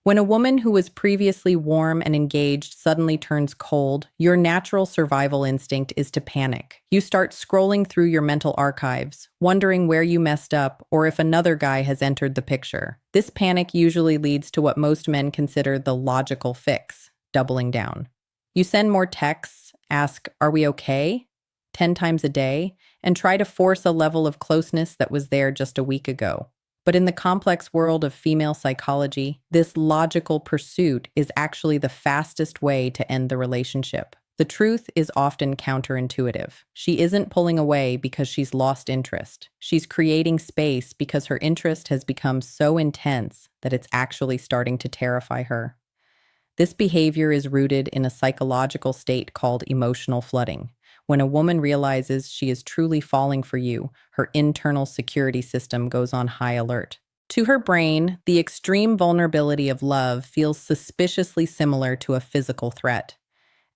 When a woman who was previously warm and engaged suddenly turns cold, your natural survival instinct is to panic. You start scrolling through your mental archives, wondering where you messed up or if another guy has entered the picture. This panic usually leads to what most men consider the logical fix, doubling down. You send more texts, ask, "Are we okay?" 10 times a day, and try to force a level of closeness that was there just a week ago. But in the complex world of female psychology, this logical pursuit is actually the fastest way to end the relationship. The truth is often counterintuitive. She isn't pulling away because she's lost interest. She's creating space because her interest has become so intense that it's actually starting to terrify her. This behavior is rooted in a psychological state called emotional flooding. When a woman realizes she is truly falling for you, her internal security system goes on high alert. To her brain, the extreme vulnerability of love feels suspiciously similar to a physical threat.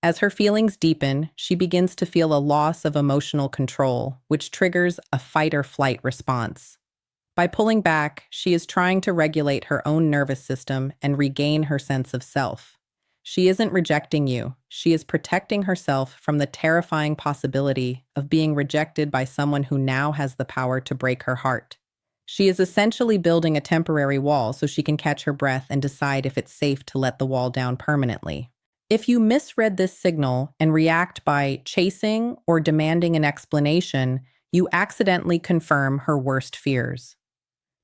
As her feelings deepen, she begins to feel a loss of emotional control, which triggers a fight-or-flight response. By pulling back, she is trying to regulate her own nervous system and regain her sense of self. She isn't rejecting you. She is protecting herself from the terrifying possibility of being rejected by someone who now has the power to break her heart. She is essentially building a temporary wall so she can catch her breath and decide if it's safe to let the wall down permanently. If you misread this signal and react by chasing or demanding an explanation, you accidentally confirm her worst fears.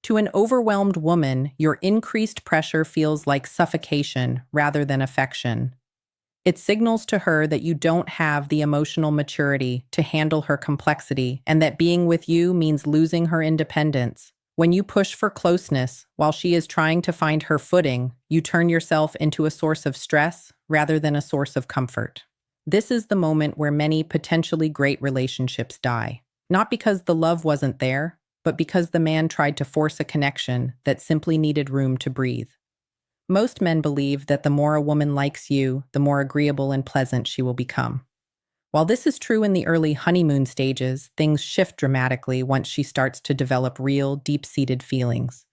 To an overwhelmed woman, your increased pressure feels like suffocation rather than affection. It signals to her that you don't have the emotional maturity to handle her complexity and that being with you means losing her independence. When you push for closeness while she is trying to find her footing, you turn yourself into a source of stress rather than a source of comfort. This is the moment where many potentially great relationships die. Not because the love wasn't there, but because the man tried to force a connection that simply needed room to breathe. Most men believe that the more a woman likes you, the more agreeable and pleasant she will become. While this is true in the early honeymoon stages, things shift dramatically once she starts to develop real, deep-seated feelings.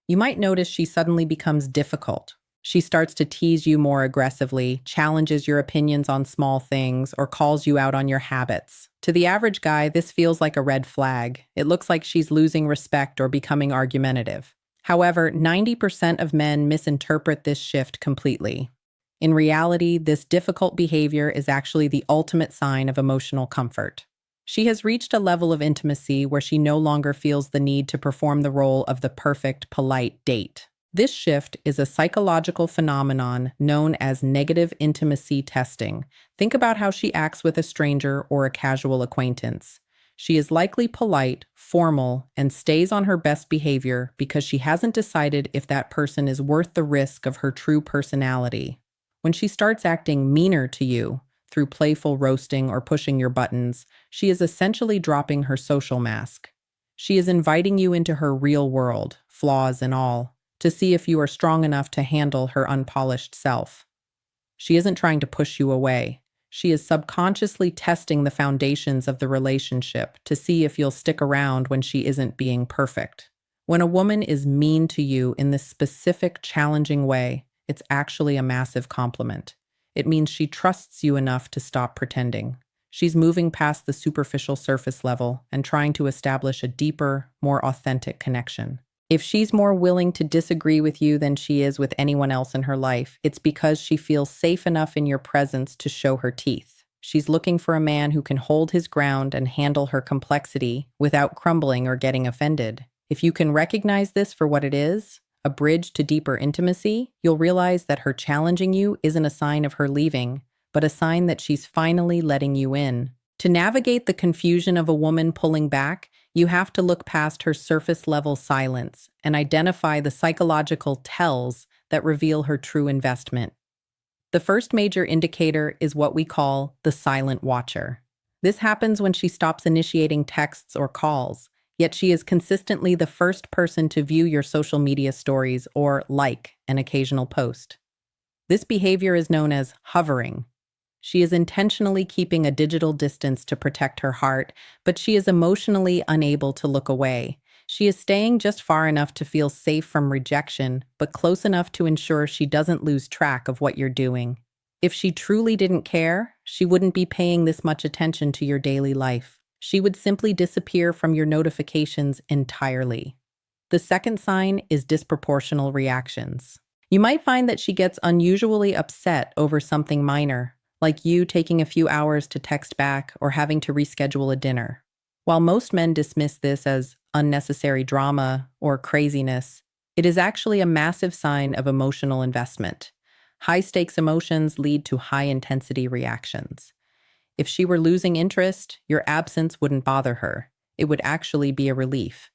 You might notice she suddenly becomes difficult. She starts to tease you more aggressively, challenges your opinions on small things, or calls you out on your habits. To the average guy, this feels like a red flag. It looks like she's losing respect or becoming argumentative. However, 90% of men misinterpret this shift completely. In reality, this difficult behavior is actually the ultimate sign of emotional comfort. She has reached a level of intimacy where she no longer feels the need to perform the role of the perfect, polite date. This shift is a psychological phenomenon known as negative intimacy testing. Think about how she acts with a stranger or a casual acquaintance. She is likely polite, formal, and stays on her best behavior because she hasn't decided if that person is worth the risk of her true personality. When she starts acting meaner to you, through playful roasting or pushing your buttons, she is essentially dropping her social mask. She is inviting you into her real world, flaws and all, to see if you are strong enough to handle her unpolished self. She isn't trying to push you away. She is subconsciously testing the foundations of the relationship to see if you'll stick around when she isn't being perfect. When a woman is mean to you in this specific, challenging way, it's actually a massive compliment. It means she trusts you enough to stop pretending. She's moving past the superficial surface level and trying to establish a deeper, more authentic connection. If she's more willing to disagree with you than she is with anyone else in her life, it's because she feels safe enough in your presence to show her teeth. She's looking for a man who can hold his ground and handle her complexity without crumbling or getting offended. If you can recognize this for what it is, a bridge to deeper intimacy, you'll realize that her challenging you isn't a sign of her leaving, but a sign that she's finally letting you in. To navigate the confusion of a woman pulling back, you have to look past her surface-level silence and identify the psychological tells that reveal her true investment. The first major indicator is what we call the silent watcher. This happens when she stops initiating texts or calls, yet she is consistently the first person to view your social media stories or like an occasional post. This behavior is known as hovering. She is intentionally keeping a digital distance to protect her heart, but she is emotionally unable to look away. She is staying just far enough to feel safe from rejection, but close enough to ensure she doesn't lose track of what you're doing. If she truly didn't care, she wouldn't be paying this much attention to your daily life. She would simply disappear from your notifications entirely. The second sign is disproportional reactions. You might find that she gets unusually upset over something minor, like you taking a few hours to text back or having to reschedule a dinner. While most men dismiss this as unnecessary drama or craziness, it is actually a massive sign of emotional investment. High stakes emotions lead to high intensity reactions. If she were losing interest, your absence wouldn't bother her. It would actually be a relief.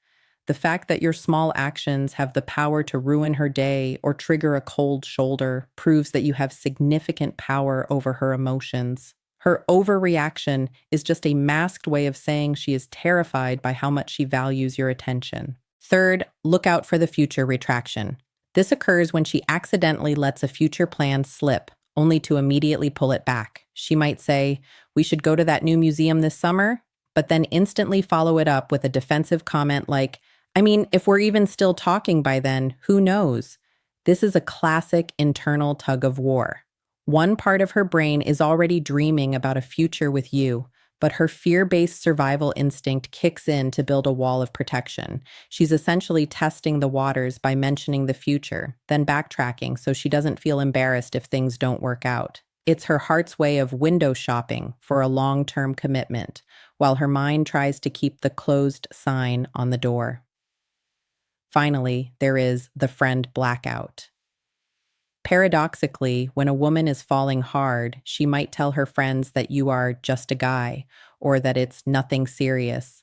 The fact that your small actions have the power to ruin her day or trigger a cold shoulder proves that you have significant power over her emotions. Her overreaction is just a masked way of saying she is terrified by how much she values your attention. Third, look out for the future retraction. This occurs when she accidentally lets a future plan slip, only to immediately pull it back. She might say, "We should go to that new museum this summer," but then instantly follow it up with a defensive comment like, "I mean, if we're even still talking by then, who knows?" This is a classic internal tug of war. One part of her brain is already dreaming about a future with you, but her fear-based survival instinct kicks in to build a wall of protection. She's essentially testing the waters by mentioning the future, then backtracking so she doesn't feel embarrassed if things don't work out. It's her heart's way of window shopping for a long-term commitment, while her mind tries to keep the closed sign on the door. Finally, there is the friend blackout. Paradoxically, when a woman is falling hard, she might tell her friends that you are just a guy or that it's nothing serious.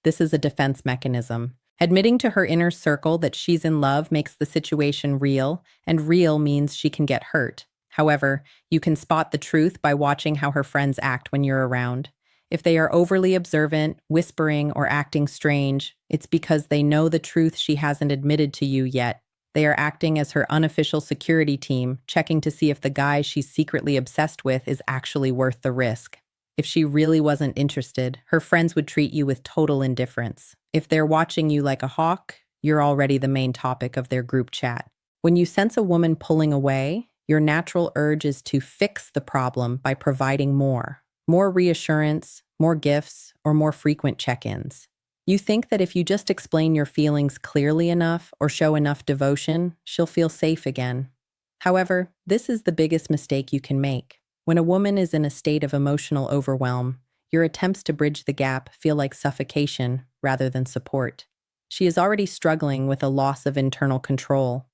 This is a defense mechanism. Admitting to her inner circle that she's in love makes the situation real, and real means she can get hurt. However, you can spot the truth by watching how her friends act when you're around. If they are overly observant, whispering, or acting strange, it's because they know the truth she hasn't admitted to you yet. They are acting as her unofficial security team, checking to see if the guy she's secretly obsessed with is actually worth the risk. If she really wasn't interested, her friends would treat you with total indifference. If they're watching you like a hawk, you're already the main topic of their group chat. When you sense a woman pulling away, your natural urge is to fix the problem by providing more reassurance, more gifts, or more frequent check-ins. You think that if you just explain your feelings clearly enough or show enough devotion, she'll feel safe again. However, this is the biggest mistake you can make. When a woman is in a state of emotional overwhelm, your attempts to bridge the gap feel like suffocation rather than support. She is already struggling with a loss of internal control.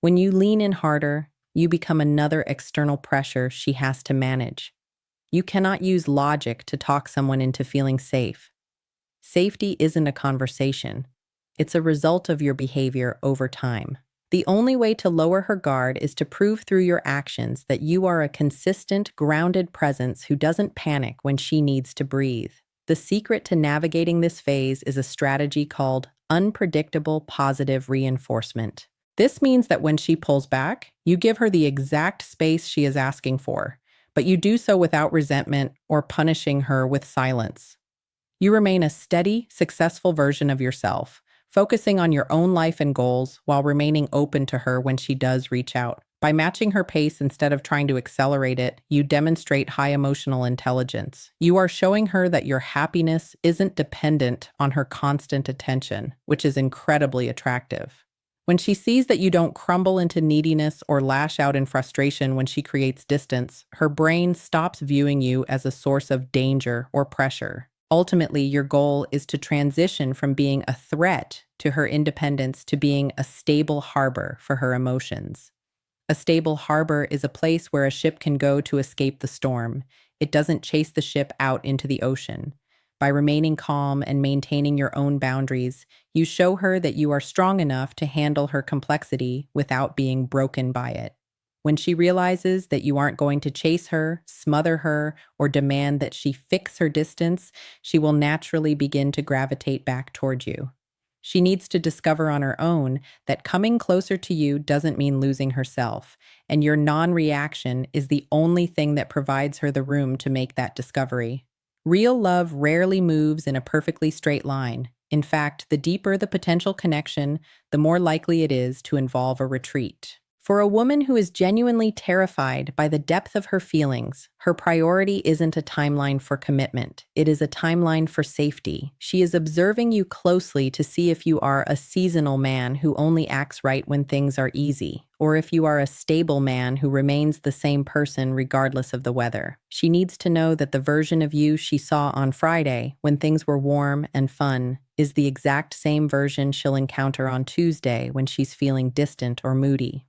When you lean in harder, you become another external pressure she has to manage. You cannot use logic to talk someone into feeling safe. Safety isn't a conversation. It's a result of your behavior over time. The only way to lower her guard is to prove through your actions that you are a consistent, grounded presence who doesn't panic when she needs to breathe. The secret to navigating this phase is a strategy called unpredictable positive reinforcement. This means that when she pulls back, you give her the exact space she is asking for, but you do so without resentment or punishing her with silence. You remain a steady, successful version of yourself, focusing on your own life and goals while remaining open to her when she does reach out. By matching her pace instead of trying to accelerate it, you demonstrate high emotional intelligence. You are showing her that your happiness isn't dependent on her constant attention, which is incredibly attractive. When she sees that you don't crumble into neediness or lash out in frustration when she creates distance, her brain stops viewing you as a source of danger or pressure. Ultimately, your goal is to transition from being a threat to her independence to being a stable harbor for her emotions. A stable harbor is a place where a ship can go to escape the storm. It doesn't chase the ship out into the ocean. By remaining calm and maintaining your own boundaries, you show her that you are strong enough to handle her complexity without being broken by it. When she realizes that you aren't going to chase her, smother her, or demand that she fix her distance, she will naturally begin to gravitate back toward you. She needs to discover on her own that coming closer to you doesn't mean losing herself, and your non-reaction is the only thing that provides her the room to make that discovery. Real love rarely moves in a perfectly straight line. In fact, the deeper the potential connection, the more likely it is to involve a retreat. For a woman who is genuinely terrified by the depth of her feelings, her priority isn't a timeline for commitment. It is a timeline for safety. She is observing you closely to see if you are a seasonal man who only acts right when things are easy, or if you are a stable man who remains the same person regardless of the weather. She needs to know that the version of you she saw on Friday, when things were warm and fun, is the exact same version she'll encounter on Tuesday when she's feeling distant or moody.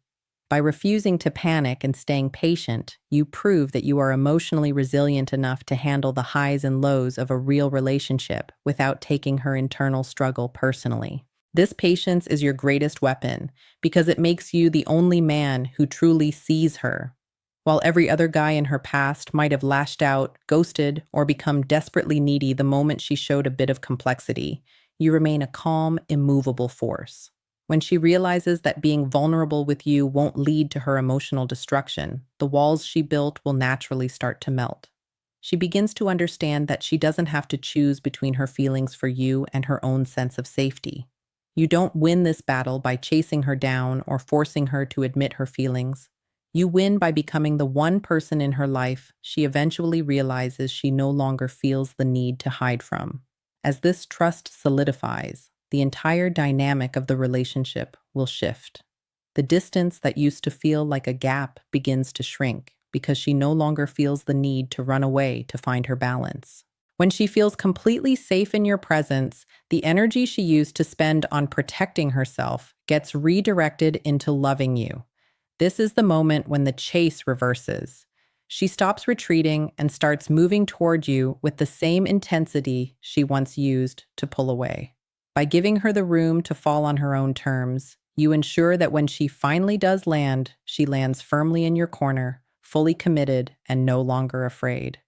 By refusing to panic and staying patient, you prove that you are emotionally resilient enough to handle the highs and lows of a real relationship without taking her internal struggle personally. This patience is your greatest weapon because it makes you the only man who truly sees her. While every other guy in her past might have lashed out, ghosted, or become desperately needy the moment she showed a bit of complexity, you remain a calm, immovable force. When she realizes that being vulnerable with you won't lead to her emotional destruction, the walls she built will naturally start to melt. She begins to understand that she doesn't have to choose between her feelings for you and her own sense of safety. You don't win this battle by chasing her down or forcing her to admit her feelings. You win by becoming the one person in her life she eventually realizes she no longer feels the need to hide from. As this trust solidifies, the entire dynamic of the relationship will shift. The distance that used to feel like a gap begins to shrink because she no longer feels the need to run away to find her balance. When she feels completely safe in your presence, the energy she used to spend on protecting herself gets redirected into loving you. This is the moment when the chase reverses. She stops retreating and starts moving toward you with the same intensity she once used to pull away. By giving her the room to fall on her own terms, you ensure that when she finally does land, she lands firmly in your corner, fully committed and no longer afraid.